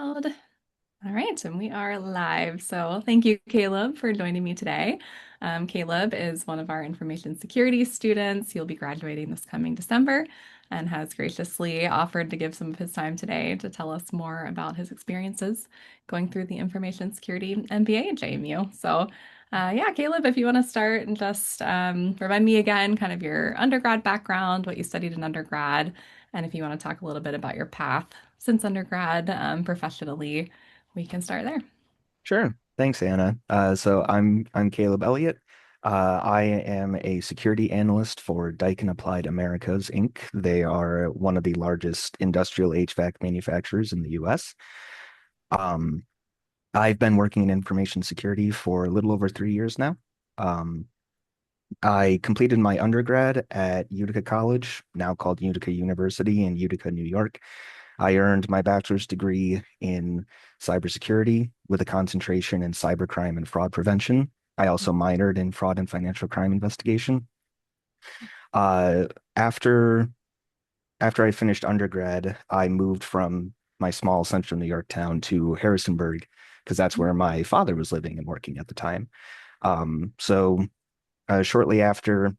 loud. All right, and we are live. So thank you, Kaleb, for joining me today. Kaleb is one of our information security students. He'll be graduating this coming December and has graciously offered to give some of his time today to tell us more about his experiences going through the Information Security MBA at JMU. Yeah, Kaleb, if you want to start and just remind me again kind of your undergrad background, what you studied in undergrad, and if you want to talk a little bit about your path since undergrad professionally, we can start there. Sure. Thanks, Anna. So I'm Kaleb Elliott. I am a security analyst for Daikin Applied Americas, Inc. They are one of the largest industrial HVAC manufacturers in the US. Um, I've been working in information security for a little over 3 years now. Um, I completed my undergrad at Utica College, now called Utica University in Utica, New York. I earned my bachelor's degree in cybersecurity with a concentration in cybercrime and fraud prevention. I also minored in fraud and financial crime investigation. Uh, after after I finished undergrad, I moved from my small central New York town to Harrisonburg because that's where my father was living and working at the time. Shortly after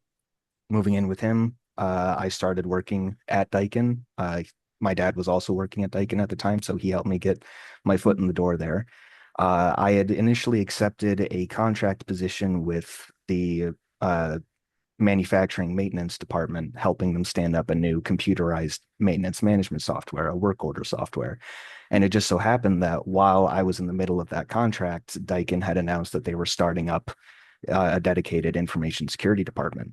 moving in with him, I started working at Daikin. My dad was also working at Daikin at the time, so he helped me get my foot in the door there. I had initially accepted a contract position with the manufacturing maintenance department, helping them stand up a new computerized maintenance management software, a work order software. And it just so happened that while I was in the middle of that contract, Daikin had announced that they were starting up a dedicated information security department.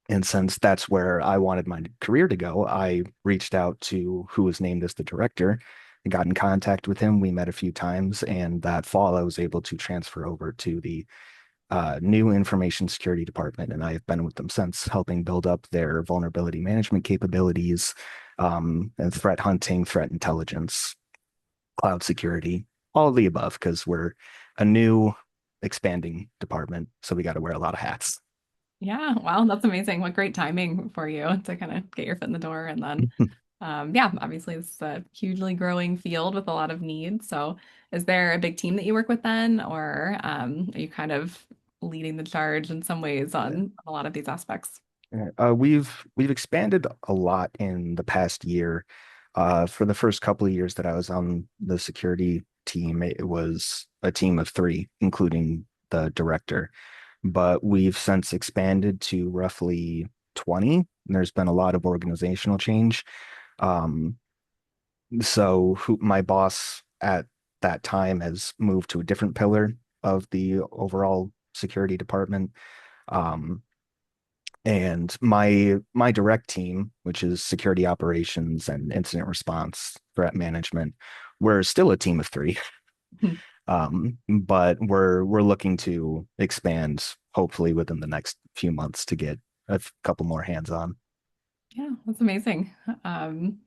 And since that's where I wanted my career to go, I reached out to who was named as the director and got in contact with him. We met a few times, and that fall I was able to transfer over to the new information security department. And I have been with them since, helping build up their vulnerability management capabilities, and threat hunting, threat intelligence, cloud security, all of the above, because we're a new expanding department. So we got to wear a lot of hats. Yeah, wow, that's amazing. What great timing for you to kind of get your foot in the door. And then, yeah, obviously, it's a hugely growing field with a lot of needs. So, is there a big team that you work with then, or are you kind of leading the charge in some ways on a lot of these aspects? We've expanded a lot in the past year. For the first couple of years that I was on the security team, it was a team of three, including the director. But we've since expanded to roughly 20. There's been a lot of organizational change. Um, my boss at that time has moved to a different pillar of the overall security department. Um, and my direct team, which is security operations and incident response, threat management, we're still a team of three. But we're looking to expand hopefully within the next few months to get a couple more hands on. Yeah, that's amazing. Um,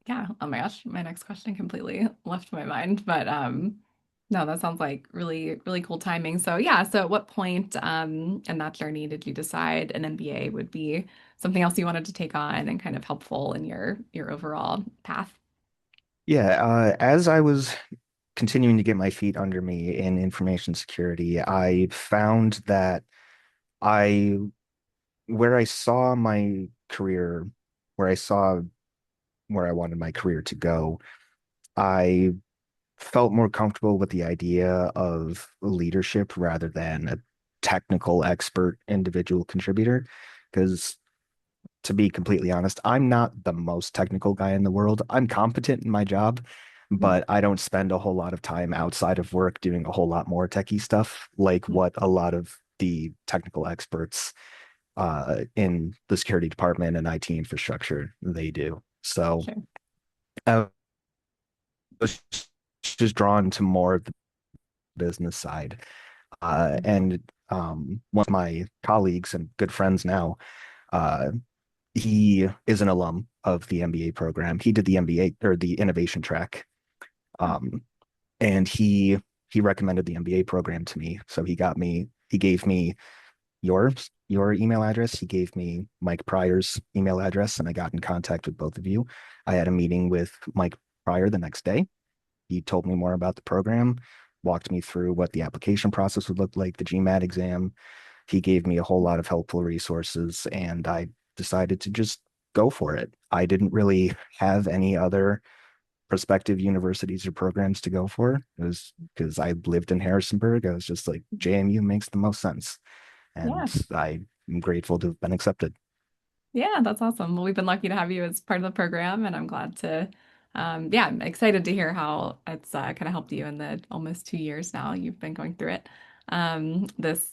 Yeah. Oh my gosh, my next question completely left my mind, but no, that sounds like really, really cool timing. So yeah, so at what point in that journey did you decide an MBA would be something else you wanted to take on and kind of helpful in your overall path? Yeah, as I was continuing to get my feet under me in information security, I found that I where I saw my career, where I saw where I wanted my career to go, I felt more comfortable with the idea of leadership rather than a technical expert individual contributor. Because to be completely honest, I'm not the most technical guy in the world. I'm competent in my job, but I don't spend a whole lot of time outside of work doing a whole lot more techie stuff like what a lot of the technical experts in the security department and IT infrastructure they do. So Sure. I was just drawn to more of the business side. And One of my colleagues and good friends now, uh, he is an alum of the MBA program. He did the MBA or the innovation track, um, and he recommended the MBA program to me. So he gave me your email address. He gave me Mike Pryor's email address, and I got in contact with both of you. I had a meeting with Mike Pryor the next day, He told me more about the program, walked me through what the application process would look like, the GMAT exam. He gave me a whole lot of helpful resources, and I decided to just go for it. I didn't really have any other prospective universities or programs to go for. It was because I lived in Harrisonburg. I was just like, JMU makes the most sense. Yeah. And I'm grateful to have been accepted. Yeah, that's awesome. Well, we've been lucky to have you as part of the program, and I'm glad to, yeah, I'm excited to hear how it's kind of helped you in the almost 2 years now you've been going through it.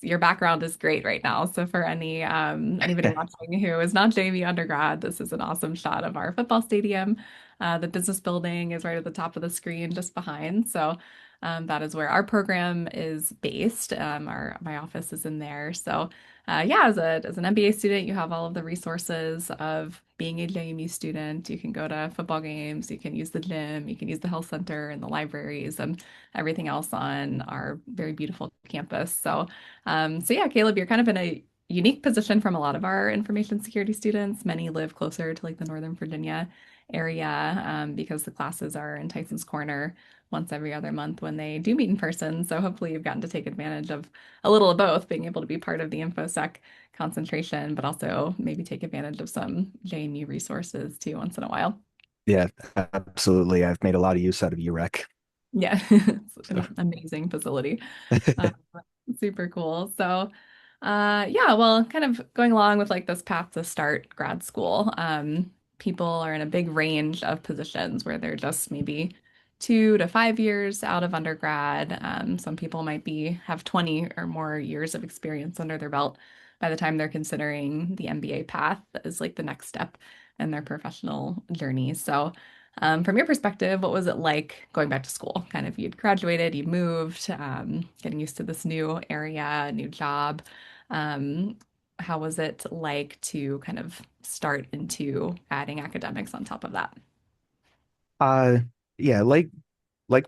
Your background is great right now. So for anybody watching who is not JMU undergrad, this is an awesome shot of our football stadium. The business building is right at the top of the screen, just behind. So that is where our program is based. My office is in there. So. Yeah, as an MBA student, you have all of the resources of being a JMU student. You can go to football games, you can use the gym, you can use the health center and the libraries and everything else on our very beautiful campus. So yeah, Caleb, you're kind of in a unique position from a lot of our information security students. Many live closer to like the Northern Virginia area because the classes are in Tyson's Corner once every other month when they do meet in person. So hopefully you've gotten to take advantage of a little of both, being able to be part of the InfoSec concentration, but also maybe take advantage of some JMU resources too once in a while. Yeah, absolutely. I've made a lot of use out of UREC. Yeah, it's So, an amazing facility. Uh, Super cool. Yeah, well, kind of going along with like this path to start grad school, people are in a big range of positions where they're just maybe 2 to 5 years out of undergrad. Some people might be have 20 or more years of experience under their belt by the time they're considering the MBA path as like the next step in their professional journey. From your perspective, what was it like going back to school? Kind of you'd graduated, you moved, getting used to this new area, new job. Um, how was it like to kind of start into adding academics on top of that? uh, yeah, like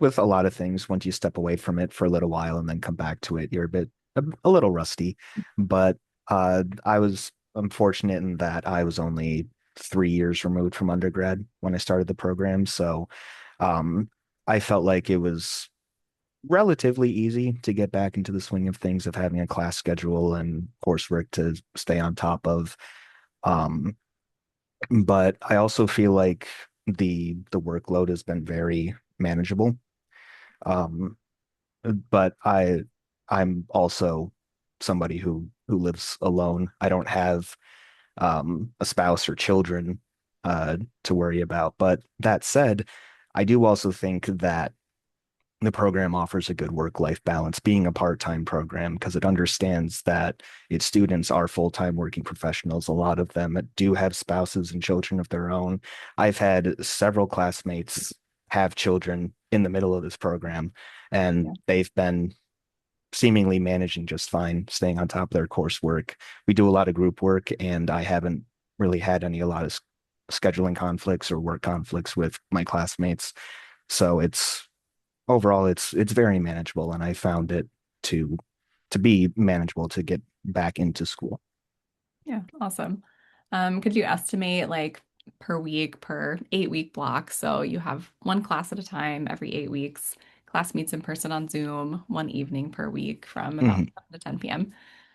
with a lot of things, once you step away from it for a little while and then come back to it, you're a little rusty. But I was unfortunate in that I was only 3 years removed from undergrad when I started the program. So um, I felt like it was relatively easy to get back into the swing of things of having a class schedule and coursework to stay on top of. Um, but I also feel like the workload has been very manageable. Um, but I'm also somebody who lives alone. I don't have a spouse or children to worry about. But that said, I do also think that the program offers a good work-life balance, being a part-time program, because it understands that its students are full-time working professionals. A lot of them do have spouses and children of their own. I've had several classmates have children in the middle of this program, and Yeah. they've been seemingly managing just fine, staying on top of their coursework. We do a lot of group work, and I haven't really had a lot of scheduling conflicts or work conflicts with my classmates. So it's very manageable, and I found it to to be manageable to get back into school. Yeah, awesome. Could you estimate like per week, per 8 week block? So you have one class at a time every 8 weeks. Class meets in person on Zoom one evening per week from about Mhm. 7 to 10 p.m.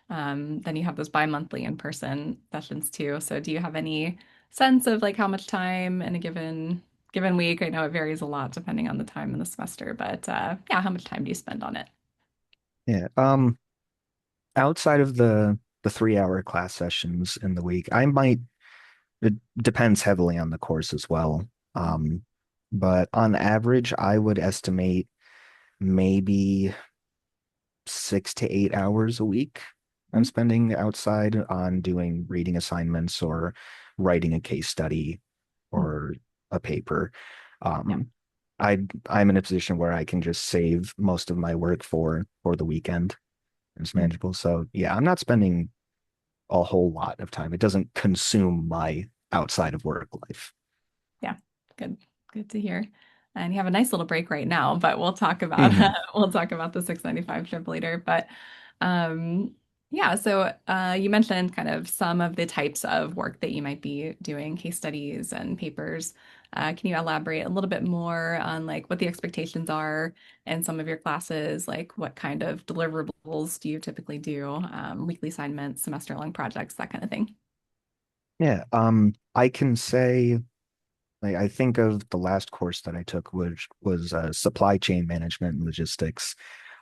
Then you have those bi-monthly in-person sessions too. So do you have any sense of like how much time in a given week? I know it varies a lot depending on the time in the semester, but yeah, how much time do you spend on it? Yeah. Outside of the 3 hour class sessions in the week, it depends heavily on the course as well. Um, but on average, I would estimate maybe 6 to 8 hours a week I'm Mhm. spending outside on doing reading assignments or writing a case study or a paper. Yeah. Um, I'm in a position where I can just save most of my work for the weekend. It's Mhm. manageable. So yeah, I'm not spending a whole lot of time. It doesn't consume my outside of work life. Yeah, good. Good to hear. And you have a nice little break right now, but we'll talk about Mhm. we'll talk about the 695 trip later. But um yeah, you mentioned kind of some of the types of work that you might be doing, case studies and papers. Can you elaborate a little bit more on like what the expectations are in some of your classes? Like what kind of deliverables do you typically do? Weekly assignments, semester-long projects, that kind of thing. Yeah, I can say like I think of the last course that I took, which was supply chain management and logistics.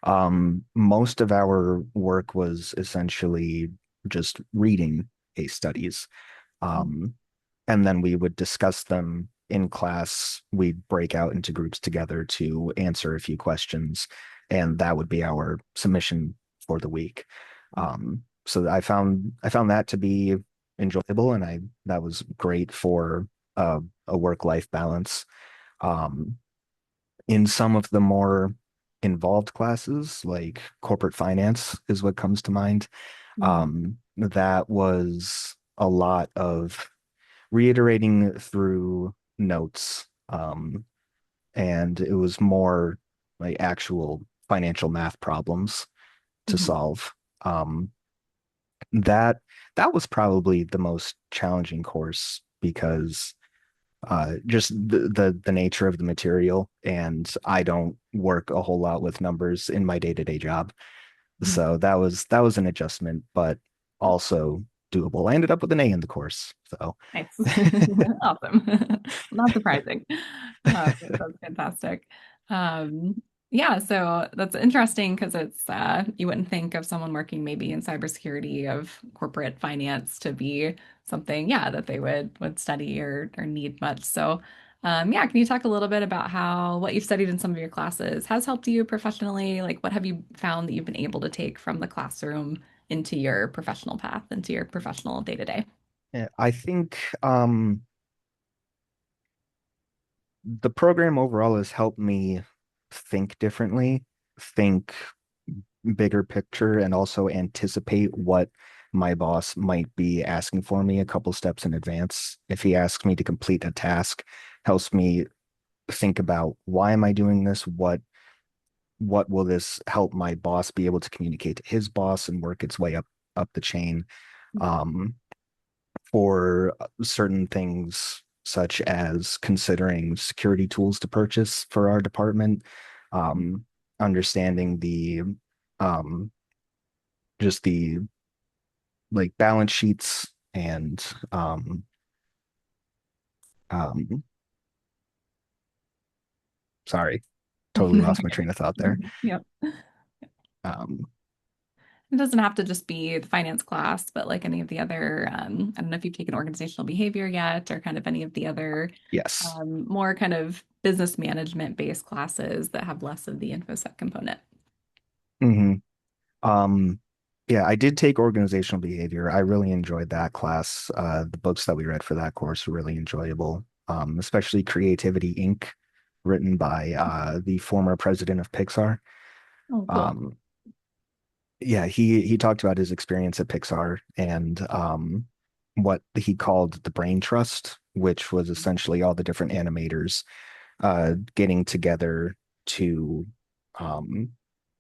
Most of our work was essentially just reading case studies. Um, and then we would discuss them in class. We'd break out into groups together to answer a few questions, and that would be our submission for the week. So I found that to be enjoyable, and I that was great for a work-life balance. Um, in some of the more involved classes, like corporate finance is what comes to mind. That was a lot of reiterating through notes. And it was more like actual financial math problems to Mhm. solve. Um, that that was probably the most challenging course because just the nature of the material, and I don't work a whole lot with numbers in my day-to-day job. Mhm. So that was an adjustment, but also doable. I ended up with an A in the course. So Nice. Awesome. Not surprising. That's fantastic. Yeah, so that's interesting because it's you wouldn't think of someone working maybe in cybersecurity of corporate finance to be something, yeah, that they would study or need much. So yeah, can you talk a little bit about how what you've studied in some of your classes has helped you professionally? Like what have you found that you've been able to take from the classroom into your professional path, into your professional day to day? yeah, I think the program overall has helped me think differently, think bigger picture, and also anticipate what my boss might be asking for me a couple steps in advance. If he asks me to complete a task, helps me think about why am I doing this? What will this help my boss be able to communicate to his boss and work its way up the chain? Um, for certain things, such as considering security tools to purchase for our department, um, understanding the um, just the like balance sheets and um, sorry, totally lost my train of thought there. Yep. Um, It doesn't have to just be the finance class, but like any of the other, I don't know if you've taken organizational behavior yet, or kind of any of the other yes. more kind of business management based classes that have less of the InfoSec component. hmm Um, yeah, I did take organizational behavior. I really enjoyed that class. The books that we read for that course were really enjoyable, especially Creativity Inc., written by the former president of Pixar. Oh, cool. Um, yeah, he talked about his experience at Pixar and what he called the brain trust, which was essentially all the different animators getting together to um,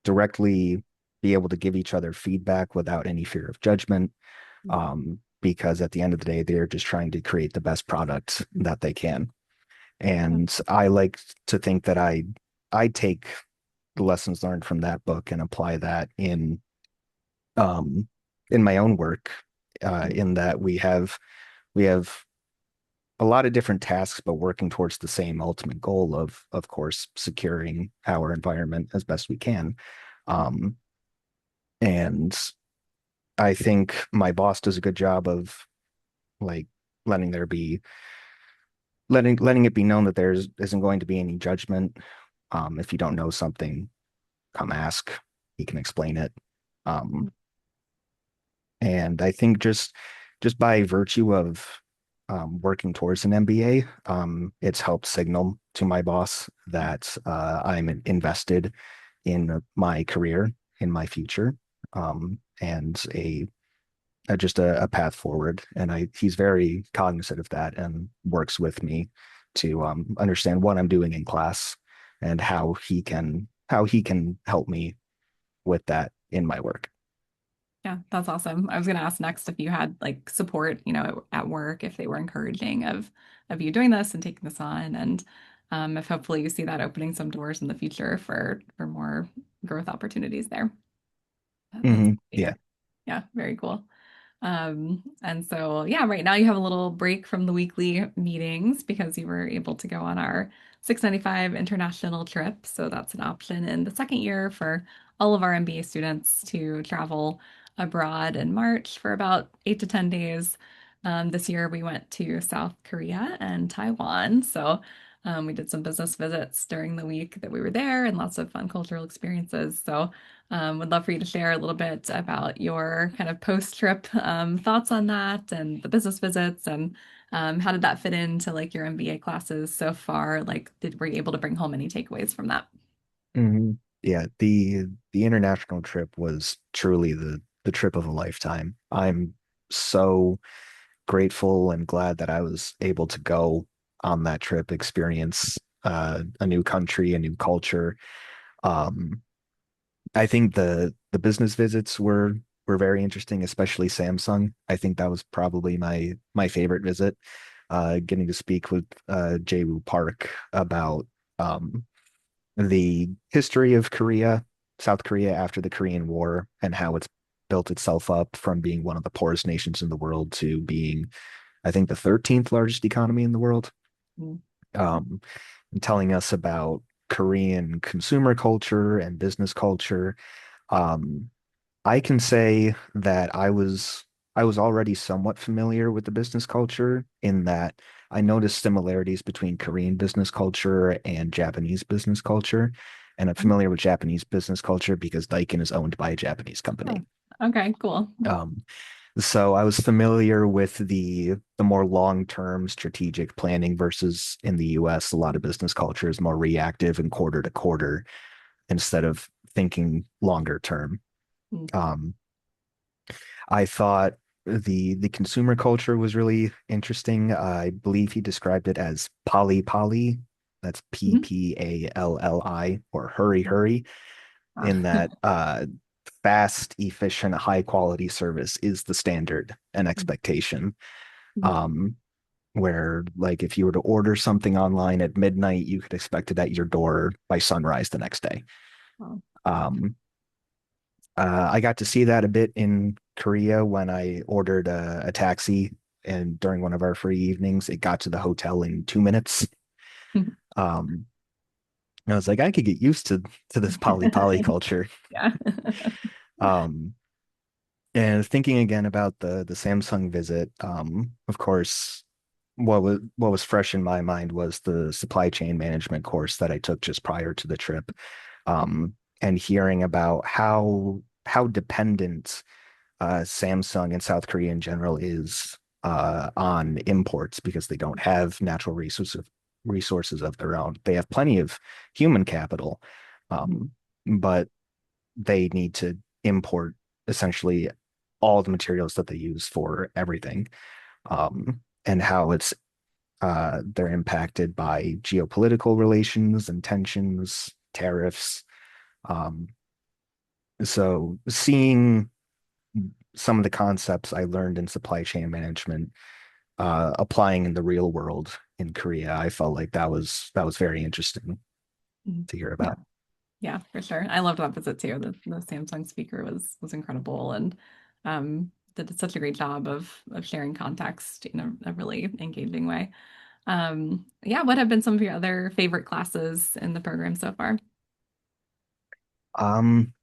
directly be able to give each other feedback without any fear of judgment. Because at the end of the day, they're just trying to create the best product that they can. And I like to think that I take the lessons learned from that book and apply that um, in my own work. In that we have a lot of different tasks, but working towards the same ultimate goal of course, securing our environment as best we can. Um, and I think my boss does a good job of like letting there be letting it be known that there isn't going to be any judgment. If you don't know something, come ask. He can explain it. Um, and I think just by virtue of working towards an MBA, it's helped signal to my boss that I'm invested in my career, in my future, and just a path forward. And he's very cognizant of that and works with me to understand what I'm doing in class and how he can help me with that in my work. Yeah, that's awesome. I was going to ask next if you had like support, at work, if they were encouraging of you doing this and taking this on, and if hopefully you see that opening some doors in the future for more growth opportunities there. That's great. Yeah. Yeah, very cool. And so, yeah, right now you have a little break from the weekly meetings because you were able to go on our 695 international trip. So that's an option in the second year for all of our MBA students to travel abroad in March for about 8 to 10 days. This year we went to South Korea and Taiwan. So we did some business visits during the week that we were there and lots of fun cultural experiences. So would love for you to share a little bit about your kind of post-trip thoughts on that and the business visits and how did that fit into like your MBA classes so far? Like, were you able to bring home any takeaways from that? hmm Yeah, the international trip was truly the trip of a lifetime. I'm so grateful and glad that I was able to go on that trip, experience a new country, a new culture. Um, I think the business visits were very interesting, especially Samsung. I think that was probably my favorite visit. Getting to speak with Jae-woo Park about um, the history of Korea, South Korea after the Korean War, and how it's built itself up from being one of the poorest nations in the world to being, I think, the 13th largest economy in the world. Mm. Um, and telling us about Korean consumer culture and business culture. Um, I can say that I was already somewhat familiar with the business culture in that I noticed similarities between Korean business culture and Japanese business culture. And I'm familiar with Japanese business culture because Daikin is owned by a Japanese Oh, company. okay, cool. Um, so I was familiar with the more long-term strategic planning versus in the US, a lot of business culture is more reactive and quarter to quarter instead of thinking longer term. Mm. Um, I thought the consumer culture was really interesting. I believe he described it as poly poly. That's Mhm. PPALLI or hurry hurry, Ah. in that fast, efficient, high quality service is the standard and expectation. Mhm. Um, where like if you were to order something online at midnight, you could expect it at your door by sunrise the next day. Wow. Um, I got to see that a bit in Korea when I ordered a taxi, and during one of our free evenings, it got to the hotel in 2 minutes. Um, I was like, I could get used to this poly culture. Yeah. Um, and thinking again about the Samsung visit, of course, what was fresh in my mind was the supply chain management course that I took just prior to the trip. And hearing about how dependent Samsung and South Korea in general is on imports because they don't have natural resources of their own. They have plenty of human capital, um, but they need to import essentially all the materials that they use for everything, and how they're impacted by geopolitical relations and tensions, tariffs. Um, so seeing some of the concepts I learned in supply chain management applying in the real world in Korea, I felt like that was very interesting to hear Yeah. about. Yeah, for sure. I loved that visit too. The Samsung speaker was incredible and did such a great job of sharing context in a really engaging way. Yeah, what have been some of your other favorite classes in the program so far? Um,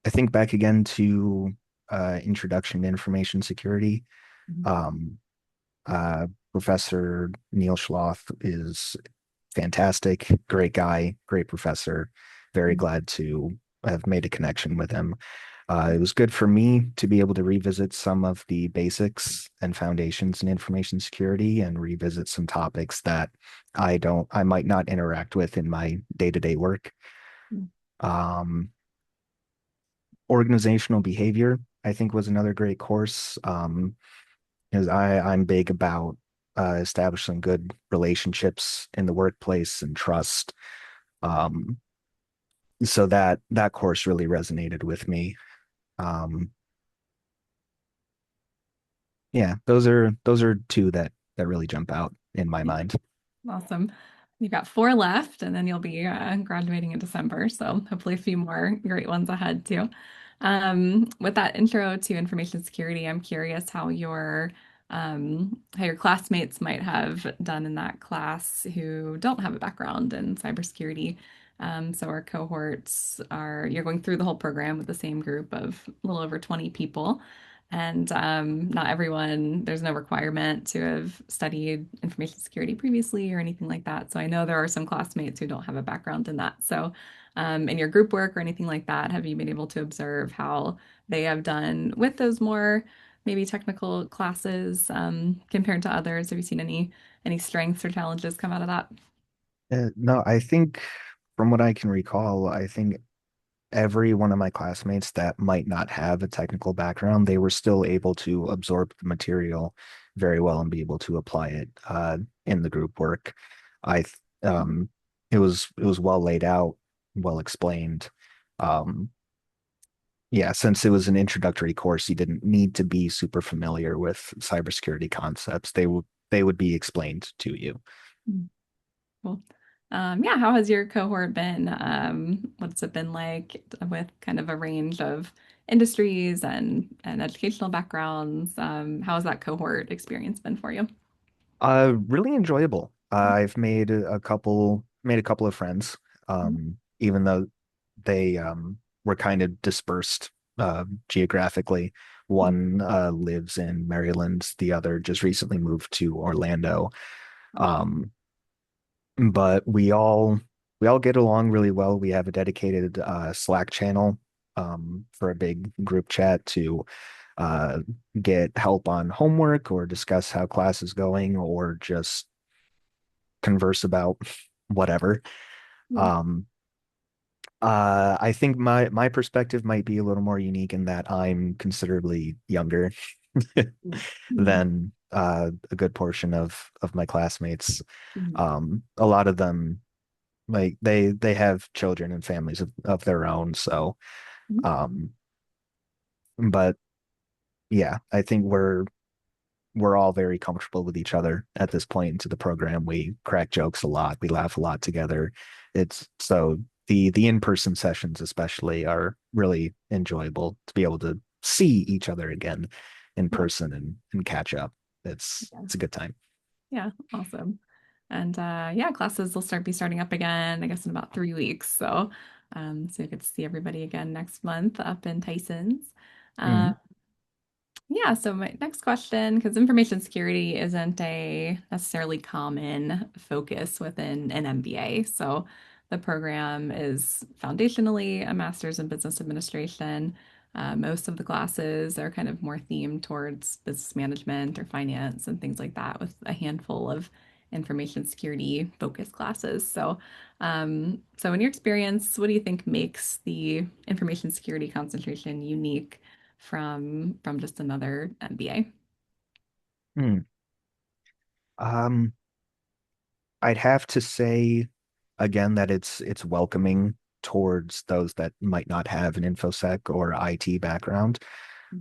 I think back again to Introduction to Information Security. Mhm. Um, Professor Neil Schloth is fantastic, great guy, great professor. Very glad to have made a connection with him. It was good for me to be able to revisit some of the basics and foundations in information security and revisit some topics that I might not interact with in my day-to-day work. Um, Organizational behavior, I think, was another great course. Because I'm big about establishing good relationships in the workplace and trust. Um, so that course really resonated with me. Um, Yeah, those are two that really jump out in my mind. Awesome. You've got four left, and then you'll be graduating in December. So hopefully a few more great ones ahead too. With that intro to information security, I'm curious how your classmates might have done in that class who don't have a background in cybersecurity. So our cohorts are you're going through the whole program with the same group of a little over 20 people. And not everyone, there's no requirement to have studied information security previously or anything like that. So I know there are some classmates who don't have a background in that. So, in your group work or anything like that, have you been able to observe how they have done with those more maybe technical classes compared to others? Have you seen any strengths or challenges come out of that? No, I think from what I can recall, I think every one of my classmates that might not have a technical background, they were still able to absorb the material very well and be able to apply it in the group work. I it was well laid out, well explained. Um, yeah, since it was an introductory course, you didn't need to be super familiar with cybersecurity concepts. They would be explained to you. Cool. Yeah, how has your cohort been? What's it been like with kind of a range of industries and educational backgrounds? How has that cohort experience been for you? Really enjoyable. I've made a couple of friends, even though they were kind of dispersed geographically. One lives in Maryland, the other just recently moved to Orlando. Um, but we all get along really well. We have a dedicated Slack channel for a big group chat to uh, get help on homework or discuss how class is going or just converse about whatever. Yeah. Um, I think my perspective might be a little more unique in that I'm considerably younger Mhm. than a good portion of my classmates. Mhm. A lot of them like they have children and families of their own, so Mhm. um, but yeah, I think we're all very comfortable with each other at this point into the program. We crack jokes a lot. We laugh a lot together. It's so the in-person sessions especially are really enjoyable to be able to see each other again in Yeah. person and catch up. It's Yeah. it's a good time. Yeah. Awesome. And yeah, classes will be starting up again, I guess, in about 3 weeks. So you get to see everybody again next month up in Tyson's. Uh, Mhm. Yeah, so my next question, because information security isn't a necessarily common focus within an MBA. So the program is foundationally a master's in business administration. Most of the classes are kind of more themed towards business management or finance and things like that, with a handful of information security focused classes. So in your experience, what do you think makes the information security concentration unique from just another MBA? Hmm. Um, I'd have to say again that it's welcoming towards those that might not have an InfoSec or IT background.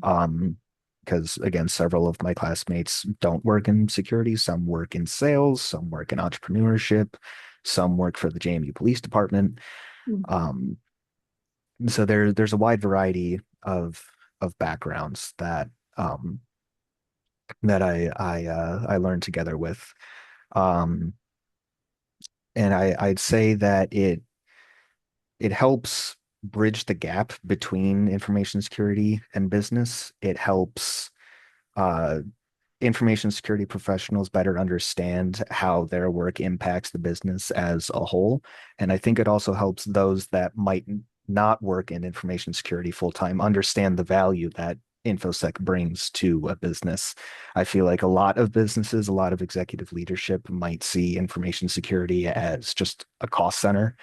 Um, because again, several of my classmates don't work in security. Some work in sales, some work in entrepreneurship, some work for the JMU Police Department. Um, so there's a wide variety of backgrounds that I learned together with. Um, and I'd say that it helps bridge the gap between information security and business. It helps uh, information security professionals better understand how their work impacts the business as a whole. And I think it also helps those that might not work in information security full time understand the value that InfoSec brings to a business. I feel like a lot of businesses, a lot of executive leadership might see information security as just a cost center.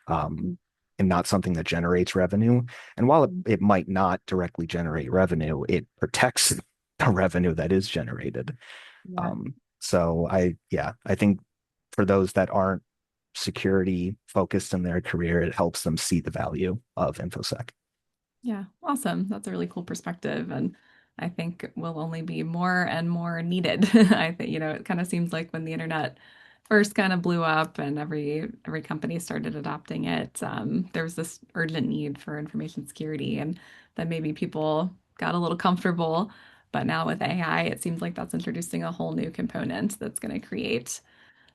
Um, and not something that generates revenue. And while it might not directly generate revenue, it protects the revenue that is generated. Yeah. Yeah, I think for those that aren't security focused in their career, it helps them see the value of InfoSec. Yeah, awesome. That's a really cool perspective. And I think will only be more and more needed. I think, it kind of seems like when the internet first kind of blew up and every company started adopting it, there was this urgent need for information security, and then maybe people got a little comfortable. But now with AI, it seems like that's introducing a whole new component that's going to create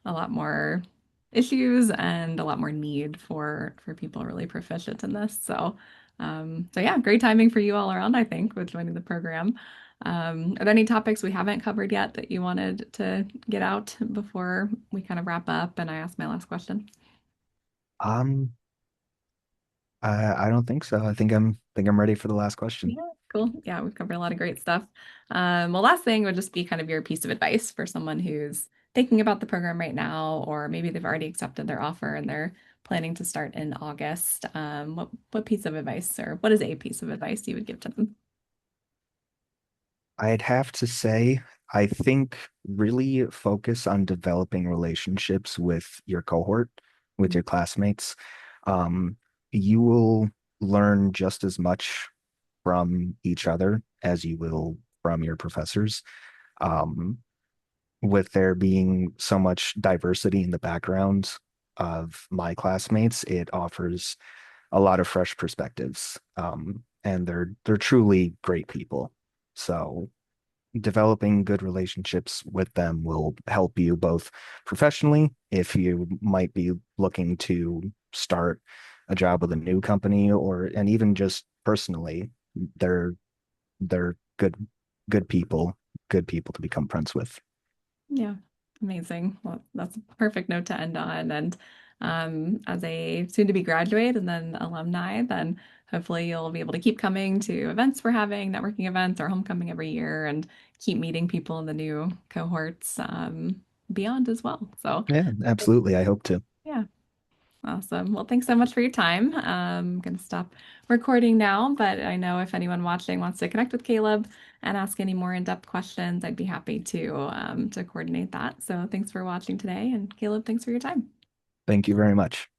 a lot more issues and a lot more need for people really proficient in this. So yeah, great timing for you all around, I think, with joining the program. Are there any topics we haven't covered yet that you wanted to get out before we kind of wrap up and I ask my last question? Um, I don't think so. I think I'm ready for the last question. Yeah, cool. Yeah, we've covered a lot of great stuff. Well, last thing would just be kind of your piece of advice for someone who's thinking about the program right now, or maybe they've already accepted their offer and they're planning to start in August. What piece of advice, or what is a piece of advice you would give to them? I'd have to say, I think really focus on developing relationships with your cohort, with your classmates. Um, you will learn just as much from each other as you will from your professors. Um, with there being so much diversity in the background of my classmates, it offers a lot of fresh perspectives. And they're truly great people. So developing good relationships with them will help you both professionally if you might be looking to start a job with a new company, or and even just personally. They're they're good people, good people to become friends with. Yeah, amazing. Well, that's a perfect note to end on. And as a soon-to-be graduate and then alumni, then hopefully you'll be able to keep coming to events we're having, networking events, or homecoming every year, and keep meeting people in the new cohorts beyond as well. So, Yeah, absolutely. I hope to. yeah, awesome. Well, thanks so much for your time. I'm going to stop recording now, but I know if anyone watching wants to connect with Kaleb and ask any more in-depth questions, I'd be happy to coordinate that. So thanks for watching today, and Kaleb, thanks for your time. Thank you very much.